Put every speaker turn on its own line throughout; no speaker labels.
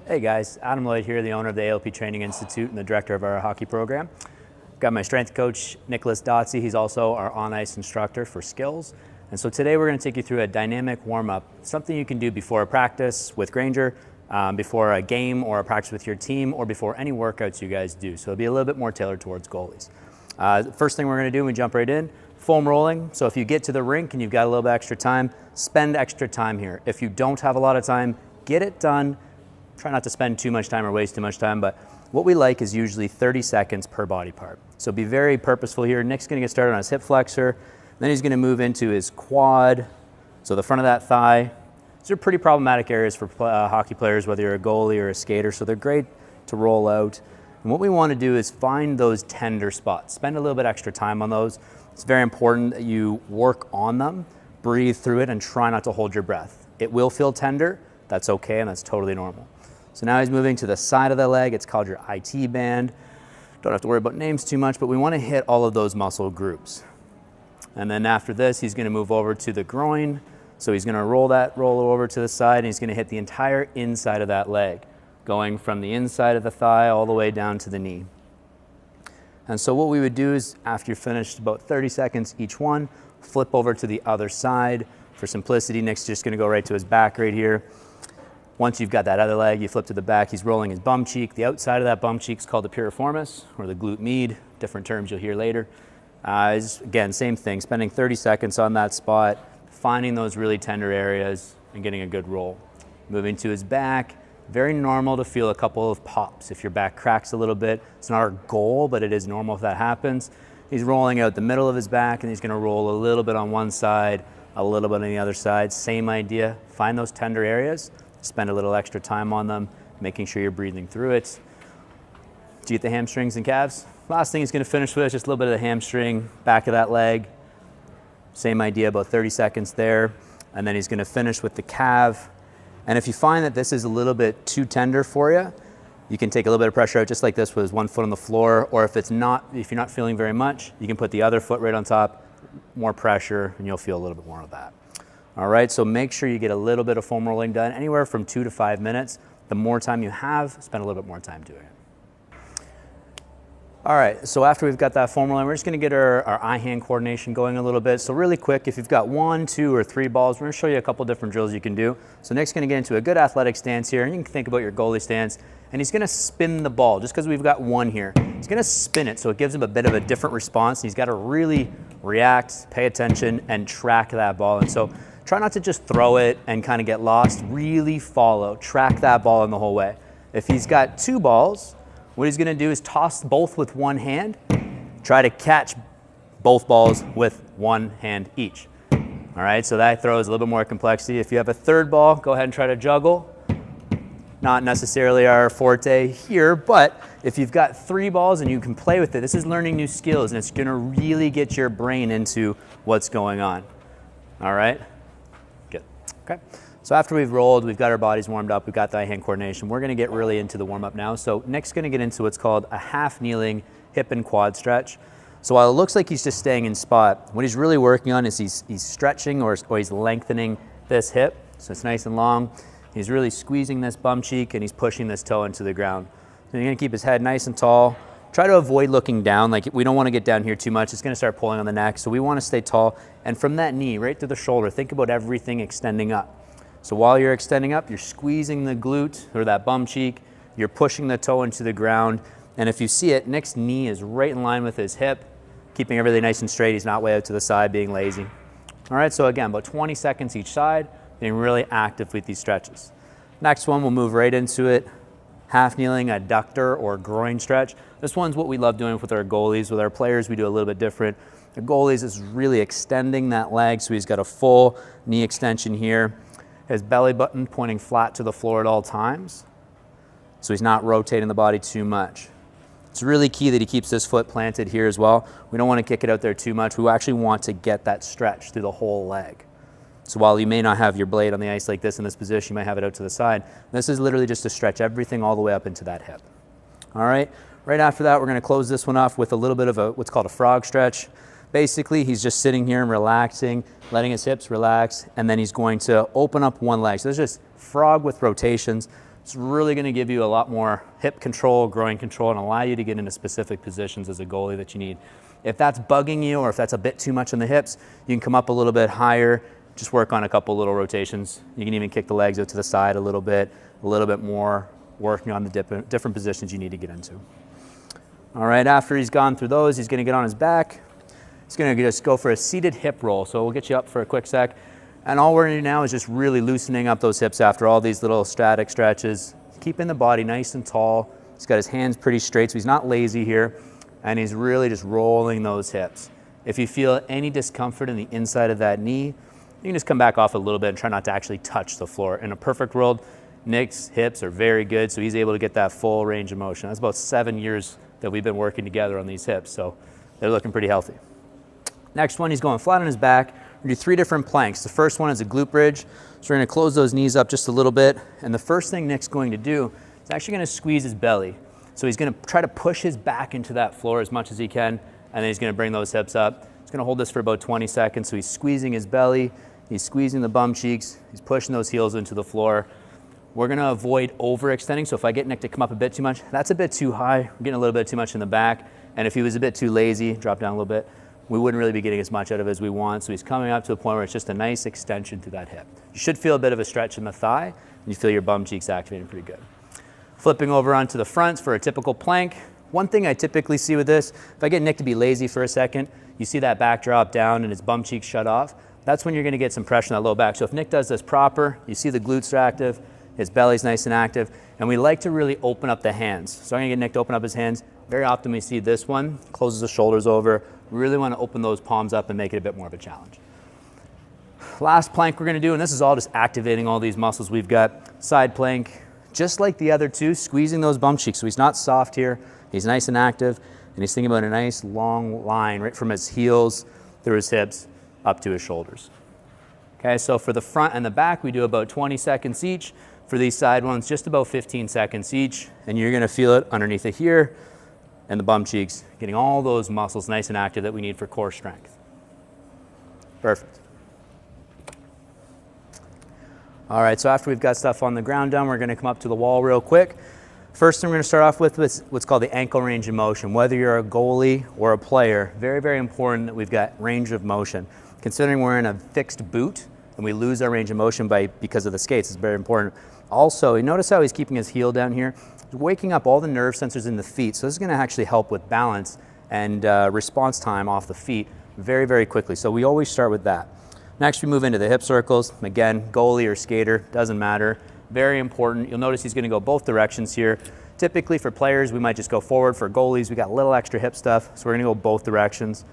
Hey guys, Adam Lloyd here, the owner of the ALP Training Institute and the director of our hockey program. Got my strength coach, Nicholas Dotzy. He's also our on-ice instructor for skills. And so today we're going to take you through a dynamic warm-up, something you can do before a practice with Grainger, before a game or a practice with your team, or before any workouts you guys do. So it'll be a little bit more tailored towards goalies. First thing we're going to do, we jump right in, foam rolling. So if you get to the rink and you've got a little bit extra time, spend extra time here. If you don't have a lot of time, get it done. Try not to spend too much time or waste too much time, but what we like is usually 30 seconds per body part. So be very purposeful here. Nick's gonna get started on his hip flexor, then he's gonna move into his quad, so the front of that thigh. These are pretty problematic areas for hockey players, whether you're a goalie or a skater, so they're great to roll out. And what we wanna do is find those tender spots. Spend a little bit extra time on those. It's very important that you work on them, breathe through it, and try not to hold your breath. It will feel tender, that's okay, and that's totally normal. So now he's moving to the side of the leg. It's called your IT band. Don't have to worry about names too much, but we want to hit all of those muscle groups. And then after this, he's going to move over to the groin. So he's going to roll over to the side, and he's going to hit the entire inside of that leg, going from the inside of the thigh all the way down to the knee. And so what we would do is, after you're finished about 30 seconds each one, flip over to the other side. For simplicity, Nick's just going to go right to his back right here. Once you've got that other leg, you flip to the back, he's rolling his bum cheek. The outside of that bum cheek is called the piriformis, or the glute med, different terms you'll hear later. Again, same thing, spending 30 seconds on that spot, finding those really tender areas and getting a good roll. Moving to his back, very normal to feel a couple of pops. If your back cracks a little bit, it's not our goal, but it is normal if that happens. He's rolling out the middle of his back, and he's gonna roll a little bit on one side, a little bit on the other side. Same idea, find those tender areas. Spend a little extra time on them, making sure you're breathing through it. Do you get the hamstrings and calves? Last thing he's going to finish with is just a little bit of the hamstring, back of that leg. Same idea, about 30 seconds there. And then he's going to finish with the calf. And if you find that this is a little bit too tender for you, you can take a little bit of pressure out just like this with one foot on the floor. Or if you're not feeling very much, you can put the other foot right on top, more pressure, and you'll feel a little bit more of that. All right, so make sure you get a little bit of foam rolling done, anywhere from 2 to 5 minutes. The more time you have, spend a little bit more time doing it. All right, so after we've got that foam rolling, we're just gonna get our eye-hand coordination going a little bit. So really quick, if you've got 1, 2, or 3 balls, we're gonna show you a couple different drills you can do. So Nick's gonna get into a good athletic stance here, and you can think about your goalie stance, and he's gonna spin the ball, just because we've got one here. He's gonna spin it, so it gives him a bit of a different response, and he's gotta really react, pay attention, and track that ball. And so try not to just throw it and kind of get lost. Really follow, track that ball in the whole way. If he's got 2 balls, what he's gonna do is toss both with one hand, try to catch both balls with one hand each. All right, so that throws a little bit more complexity. If you have a 3rd ball, go ahead and try to juggle. Not necessarily our forte here, but if you've got 3 balls and you can play with it, this is learning new skills, and it's gonna really get your brain into what's going on. All right? Good. Okay. So after we've rolled, we've got our bodies warmed up, we've got the eye-hand coordination, we're going to get really into the warm-up now. So Nick's going to get into what's called a half-kneeling hip and quad stretch. So while it looks like he's just staying in spot, what he's really working on is he's stretching or he's lengthening this hip. So it's nice and long. He's really squeezing this bum cheek, and he's pushing this toe into the ground. So he's going to keep his head nice and tall. Try to avoid looking down, like we don't want to get down here too much. It's going to start pulling on the neck, so we want to stay tall. And from that knee right to the shoulder, think about everything extending up. So while you're extending up, you're squeezing the glute or that bum cheek, you're pushing the toe into the ground, and if you see it, Nick's knee is right in line with his hip, keeping everything nice and straight. He's not way out to the side, being lazy. All right, so again, about 20 seconds each side, being really active with these stretches. Next one, we'll move right into it. Half kneeling adductor or groin stretch. This one's what we love doing with our goalies. With our players, we do a little bit different. The goalies is really extending that leg, so he's got a full knee extension here. His belly button pointing flat to the floor at all times, so he's not rotating the body too much. It's really key that he keeps this foot planted here as well. We don't want to kick it out there too much. We actually want to get that stretch through the whole leg. So while you may not have your blade on the ice like this in this position, you might have it out to the side. This is literally just to stretch everything all the way up into that hip. All right, right after that, we're going to close this one off with a little bit of what's called a frog stretch. Basically, he's just sitting here and relaxing, letting his hips relax, and then he's going to open up one leg. So there's just frog with rotations. It's really going to give you a lot more hip control, groin control, and allow you to get into specific positions as a goalie that you need. If that's bugging you or if that's a bit too much on the hips, you can come up a little bit higher, just work on a couple little rotations. You can even kick the legs out to the side a little bit more, working on the different positions you need to get into. All right, after he's gone through those, he's going to get on his back. He's going to just go for a seated hip roll. So we'll get you up for a quick sec. And all we're going to do now is just really loosening up those hips after all these little static stretches, keeping the body nice and tall. He's got his hands pretty straight, so he's not lazy here. And he's really just rolling those hips. If you feel any discomfort in the inside of that knee, you can just come back off a little bit and try not to actually touch the floor. In a perfect world, Nick's hips are very good, so he's able to get that full range of motion. That's about 7 years that we've been working together on these hips, so they're looking pretty healthy. Next one, he's going flat on his back. We're gonna do 3 different planks. The first one is a glute bridge. So we're gonna close those knees up just a little bit, and the first thing Nick's going to do is actually gonna squeeze his belly. So he's gonna try to push his back into that floor as much as he can, and then he's gonna bring those hips up. He's gonna hold this for about 20 seconds. So he's squeezing his belly, he's squeezing the bum cheeks, he's pushing those heels into the floor. We're gonna avoid overextending. So if I get Nick to come up a bit too much, that's a bit too high. We're getting a little bit too much in the back. And if he was a bit too lazy, drop down a little bit, we wouldn't really be getting as much out of it as we want. So he's coming up to a point where it's just a nice extension to that hip. You should feel a bit of a stretch in the thigh, and you feel your bum cheeks activating pretty good. Flipping over onto the fronts for a typical plank. One thing I typically see with this, if I get Nick to be lazy for a second, you see that back drop down and his bum cheeks shut off. That's when you're gonna get some pressure on that low back. So if Nick does this proper, you see the glutes are active, his belly's nice and active, and we like to really open up the hands. So I'm gonna get Nick to open up his hands. Very often we see this one, closes the shoulders over. We really wanna open those palms up and make it a bit more of a challenge. Last plank we're gonna do, and this is all just activating all these muscles we've got. Side plank, just like the other two, squeezing those bum cheeks. So he's not soft here, he's nice and active, and he's thinking about a nice long line right from his heels through his hips up to his shoulders. Okay, so for the front and the back, we do about 20 seconds each. For these side ones, just about 15 seconds each, and you're gonna feel it underneath it here and the bum cheeks, getting all those muscles nice and active that we need for core strength. Perfect. All right, so after we've got stuff on the ground done, we're gonna come up to the wall real quick. First thing we're gonna start off with is what's called the ankle range of motion. Whether you're a goalie or a player, very, very important that we've got range of motion. Considering we're in a fixed boot and we lose our range of motion because of the skates, it's very important. Also, you notice how he's keeping his heel down here? He's waking up all the nerve sensors in the feet, so this is gonna actually help with balance and response time off the feet very, very quickly. So we always start with that. Next, we move into the hip circles. Again, goalie or skater, doesn't matter. Very important. You'll notice he's gonna go both directions here. Typically for players, we might just go forward. For goalies, we got a little extra hip stuff, so we're gonna go both directions.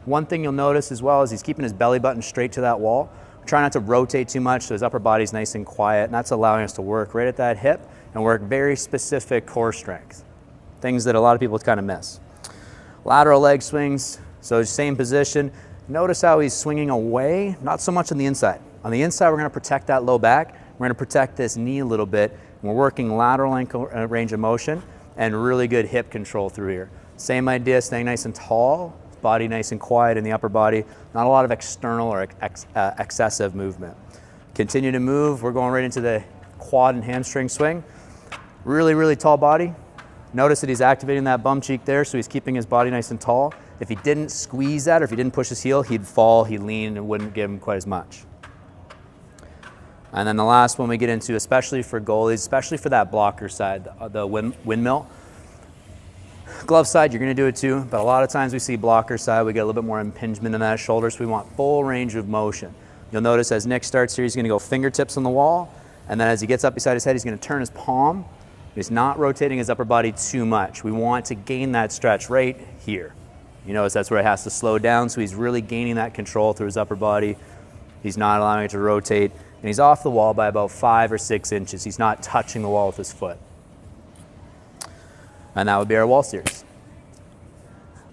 One thing you'll notice as well is he's keeping his belly button straight to that wall. Try not to rotate too much so his upper body's nice and quiet, and that's allowing us to work right at that hip and work very specific core strength. Things that a lot of people kind of miss. Lateral leg swings, so same position. Notice how he's swinging away, not so much on the inside. On the inside, we're gonna protect that low back. We're gonna protect this knee a little bit. And we're working lateral ankle range of motion and really good hip control through here. Same idea, staying nice and tall, body nice and quiet in the upper body, not a lot of external or excessive movement. Continue to move, we're going right into the quad and hamstring swing. Really, really tall body. Notice that he's activating that bum cheek there, so he's keeping his body nice and tall. If he didn't squeeze that or if he didn't push his heel, he'd fall, he'd lean, and it wouldn't give him quite as much. And then the last one we get into, especially for goalies, especially for that blocker side, the windmill. Glove side, you're gonna do it too, but a lot of times we see blocker side, we get a little bit more impingement in that shoulder, so we want full range of motion. You'll notice as Nick starts here, he's gonna go fingertips on the wall, and then as he gets up beside his head, he's gonna turn his palm. He's not rotating his upper body too much. We want to gain that stretch right here. You notice that's where it has to slow down, so he's really gaining that control through his upper body. He's not allowing it to rotate, and he's off the wall by about 5 or 6 inches. He's not touching the wall with his foot. And that would be our wall series.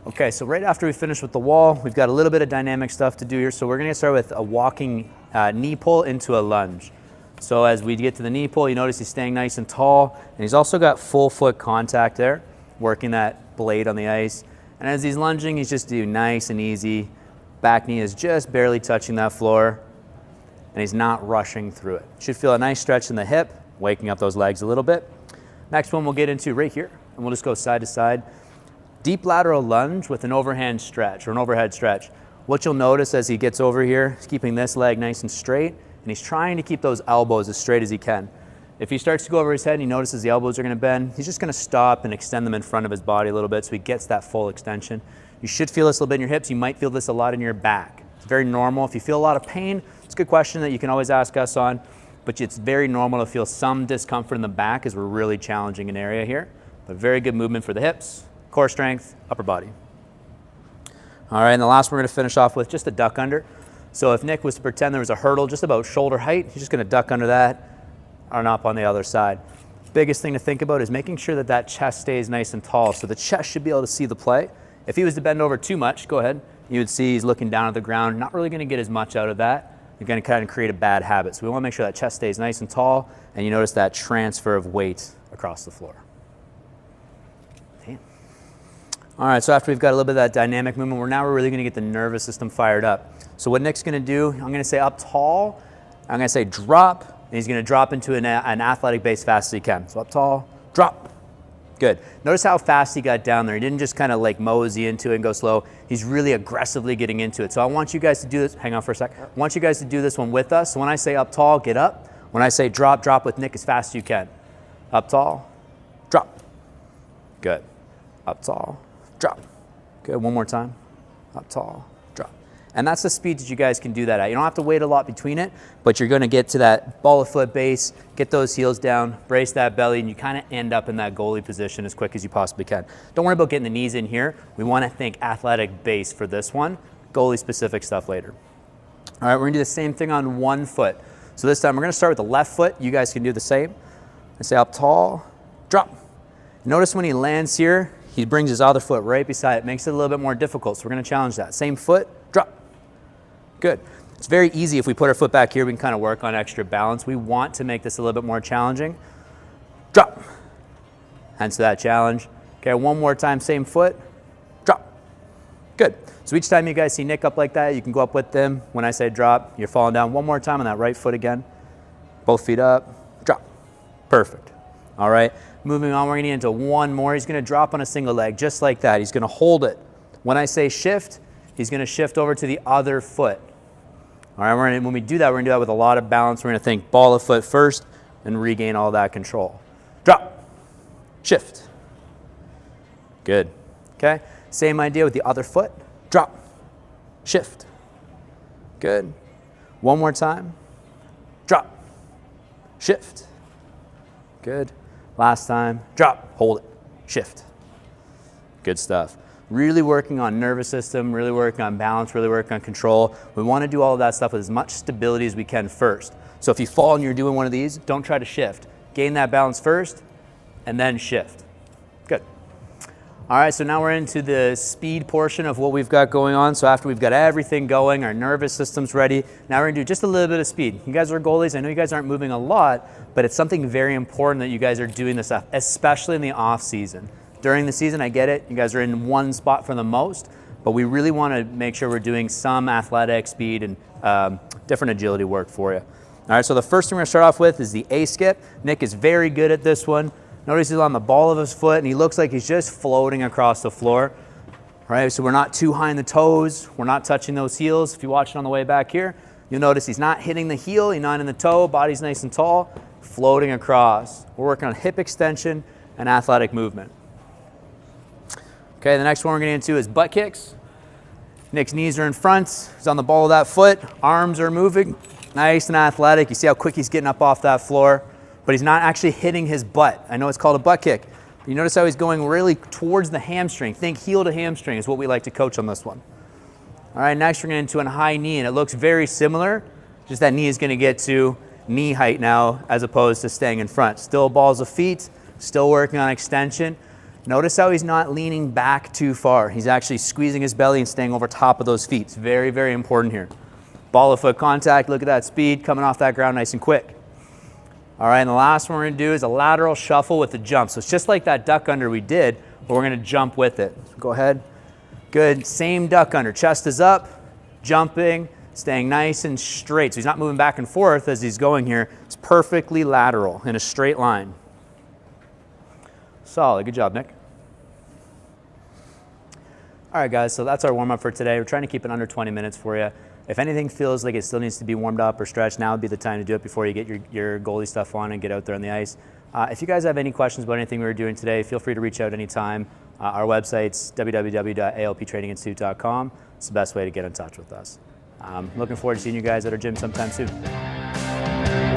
Okay, so right after we finish with the wall, we've got a little bit of dynamic stuff to do here. So we're gonna start with a walking knee pull into a lunge. So as we get to the knee pull, you notice he's staying nice and tall, and he's also got full foot contact there, working that blade on the ice. And as he's lunging, he's just doing nice and easy. Back knee is just barely touching that floor, and he's not rushing through it. Should feel a nice stretch in the hip waking up those legs a little bit. Next one we'll get into right here, and we'll just go side to side. Deep lateral lunge with an overhand stretch or an overhead stretch. What you'll notice as he gets over here, he's keeping this leg nice and straight, and he's trying to keep those elbows as straight as he can. If he starts to go over his head and he notices the elbows are going to bend, he's just going to stop and extend them in front of his body a little bit so he gets that full extension. You should feel this a little bit in your hips. You might feel this a lot in your back. It's very normal. If you feel a lot of pain, it's a good question that you can always ask us on, but it's very normal to feel some discomfort in the back as we're really challenging an area here. But very good movement for the hips, core strength, upper body. All right, and the last one we're going to finish off with just a duck under. So if Nick was to pretend there was a hurdle just about shoulder height, he's just going to duck under that and up on the other side. Biggest thing to think about is making sure that that chest stays nice and tall. So the chest should be able to see the play. If he was to bend over too much, go ahead, you would see he's looking down at the ground, not really going to get as much out of that. You're going to kind of create a bad habit. So we want to make sure that chest stays nice and tall, and you notice that transfer of weight across the floor. Damn. All right, so after we've got a little bit of that dynamic movement, we're really going to get the nervous system fired up. So what Nick's going to do, I'm going to say up tall, I'm going to say drop, and he's going to drop into an athletic base fast as he can. So up tall, drop. Good. Notice how fast he got down there. He didn't just kind of like mosey into it and go slow. He's really aggressively getting into it. So I want you guys to do this. Hang on for a sec. I want you guys to do this one with us. So when I say up tall, get up. When I say drop, drop with Nick as fast as you can. Up tall, drop. Good. Up tall, drop. Good. One more time. Up tall, drop. And that's the speed that you guys can do that at. You don't have to wait a lot between it, but you're going to get to that ball of foot base, get those heels down, brace that belly, and you kind of end up in that goalie position as quick as you possibly can. Don't worry about getting the knees in here. We want to think athletic base for this one. Goalie specific stuff later. All right, we're going to do the same thing on one foot. So this time we're going to start with the left foot. You guys can do the same. And say up tall, drop. Notice when he lands here, he brings his other foot right beside it. Makes it a little bit more difficult, so we're going to challenge that. Same foot, drop. Good. It's very easy if we put our foot back here, we can kind of work on extra balance. We want to make this a little bit more challenging. Drop. Hence that challenge. Okay, one more time, same foot, drop. Good. So each time you guys see Nick up like that, you can go up with them. When I say drop, you're falling down. One more time on that right foot again. Both feet up, drop. Perfect. All right, moving on, we're gonna get into one more. He's gonna drop on a single leg, just like that. He's gonna hold it. When I say shift, he's gonna shift over to the other foot. All right, when we do that, we're gonna do that with a lot of balance. We're gonna think ball of foot first and regain all that control. Drop, shift. Good, okay? Same idea with the other foot. Drop, shift. Good. One more time. Drop, shift. Good. Last time. Drop, hold it, shift. Good stuff. Really working on nervous system, really working on balance, really working on control. We want to do all of that stuff with as much stability as we can first. So if you fall and you're doing one of these, don't try to shift. Gain that balance first and then shift. Good. All right, so now we're into the speed portion of what we've got going on. So after we've got everything going, our nervous system's ready, now we're gonna do just a little bit of speed. You guys are goalies, I know you guys aren't moving a lot, but it's something very important that you guys are doing this stuff, especially in the off season. During the season, I get it, you guys are in one spot for the most, but we really wanna make sure we're doing some athletic speed and different agility work for you. All right, so the first thing we're gonna start off with is the A-skip. Nick is very good at this one. Notice he's on the ball of his foot and he looks like he's just floating across the floor. All right, so we're not too high in the toes. We're not touching those heels. If you watch it on the way back here, you'll notice he's not hitting the heel, he's not in the toe, body's nice and tall, floating across. We're working on hip extension and athletic movement. Okay, the next one we're getting into is butt kicks. Nick's knees are in front, he's on the ball of that foot, arms are moving, nice and athletic. You see how quick he's getting up off that floor, but he's not actually hitting his butt. I know it's called a butt kick. But you notice how he's going really towards the hamstring. Think heel to hamstring is what we like to coach on this one. All right, next we're getting into a high knee, and it looks very similar, just that knee is gonna get to knee height now as opposed to staying in front. Still balls of feet, still working on extension. Notice how he's not leaning back too far. He's actually squeezing his belly and staying over top of those feet. It's very, very important here. Ball of foot contact, look at that speed coming off that ground nice and quick. All right, and the last one we're gonna do is a lateral shuffle with the jump. So it's just like that duck under we did, but we're gonna jump with it. So go ahead. Good, same duck under. Chest is up, jumping, staying nice and straight. So he's not moving back and forth as he's going here. It's perfectly lateral in a straight line. Solid, good job, Nick. All right, guys, so that's our warm-up for today. We're trying to keep it under 20 minutes for you. If anything feels like it still needs to be warmed up or stretched, now would be the time to do it before you get your goalie stuff on and get out there on the ice. If you guys have any questions about anything we were doing today, feel free to reach out anytime. Our website's www.alptraininginstitute.com. It's the best way to get in touch with us. Looking forward to seeing you guys at our gym sometime soon.